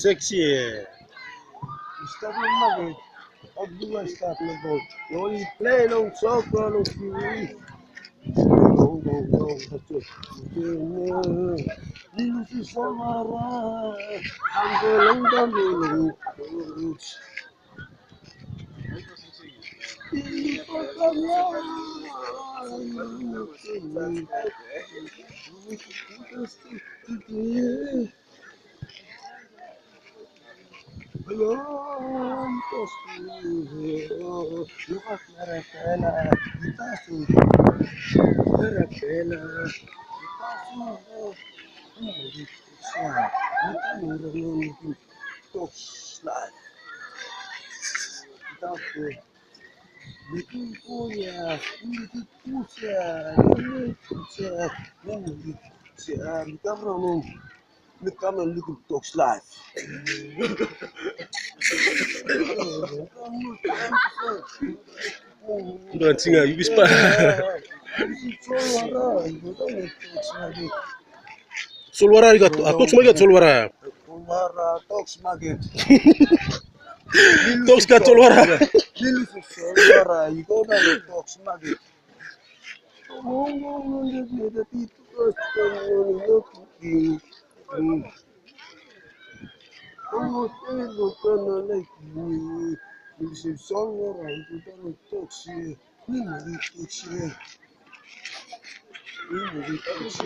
Sexy. Stop met maken. Ook doe staat met boot. Jongen, die play ook zo kan of je. Niet is zomaar. Aan de lang dan Talks live. Ntinga yibispa. Solwara iga atox maget solwara. Talks maget. Tox ka solwara. Solwara, you go down the talks maget.